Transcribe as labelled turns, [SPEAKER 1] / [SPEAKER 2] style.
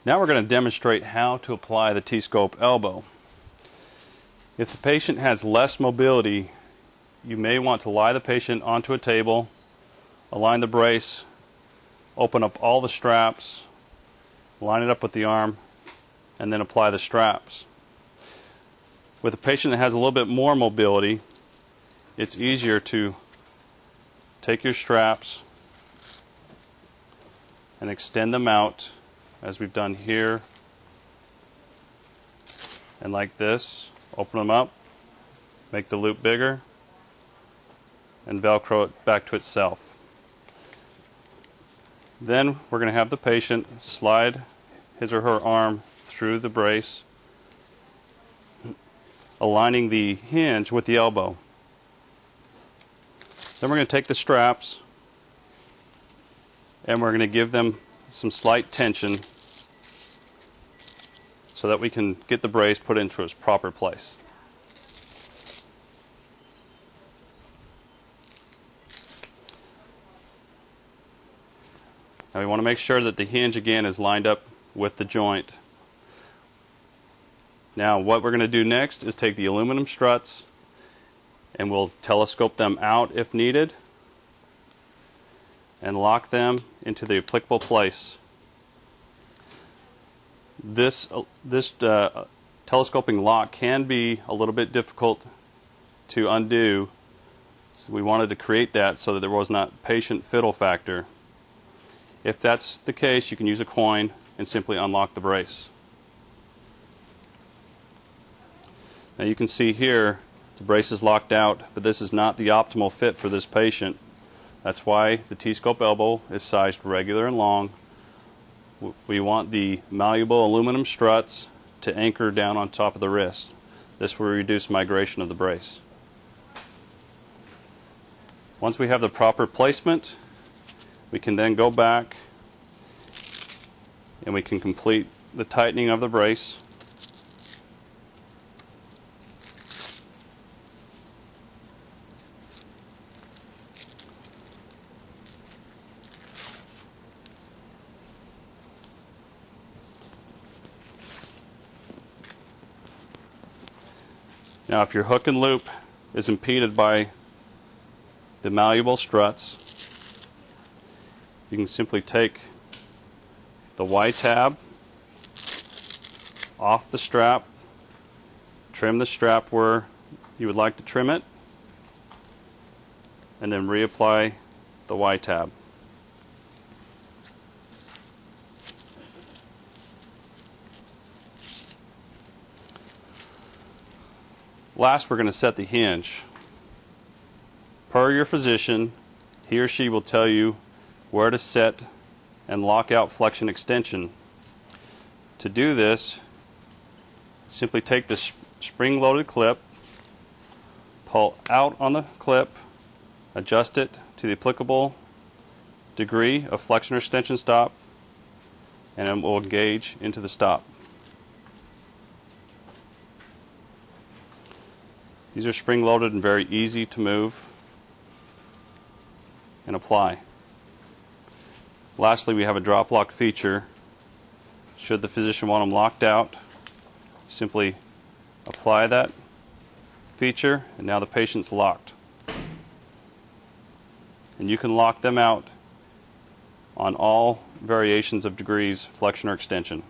[SPEAKER 1] Now we're going to demonstrate how to apply the T-scope elbow. If the patient has less mobility, you may want to lie the patient onto a table, align the brace, open up all the straps, line it up with the arm, and then apply the straps. With a patient that has a little bit more mobility, it's easier to take your straps and extend them out as we've done here, and like this. Open them up, make the loop bigger, and Velcro it back to itself. Then we're going to have the patient slide his or her arm through the brace, aligning the hinge with the elbow. Then we're going to take the straps and we're going to give them some slight tension so that we can get the brace put into its proper place. Now we want to make sure that the hinge again is lined up with the joint. Now what we're going to do next is take the aluminum struts and we'll telescope them out if needed and lock them into the applicable place. This telescoping lock can be a little bit difficult to undo, so we wanted to create that so that there was not patient fiddle factor. If that's the case, you can use a coin and simply unlock the brace. Now you can see here the brace is locked out, but this is not the optimal fit for this patient. That's why the T-scope elbow is sized regular and long. We want the malleable aluminum struts to anchor down on top of the wrist. This will reduce migration of the brace. Once we have the proper placement, we can then go back and we can complete the tightening of the brace. Now if your hook and loop is impeded by the malleable struts, you can simply take the Y tab off the strap, trim the strap where you would like to trim it, and then reapply the Y tab. Last, we're going to set the hinge. Per your physician, he or she will tell you where to set and lock out flexion extension. To do this, simply take the spring-loaded clip, pull out on the clip, adjust it to the applicable degree of flexion or extension stop, and it will engage into the stop. These are spring-loaded and very easy to move and apply. Lastly, we have a drop lock feature. Should the physician want them locked out, simply apply that feature and now the patient's locked. And you can lock them out on all variations of degrees, flexion or extension.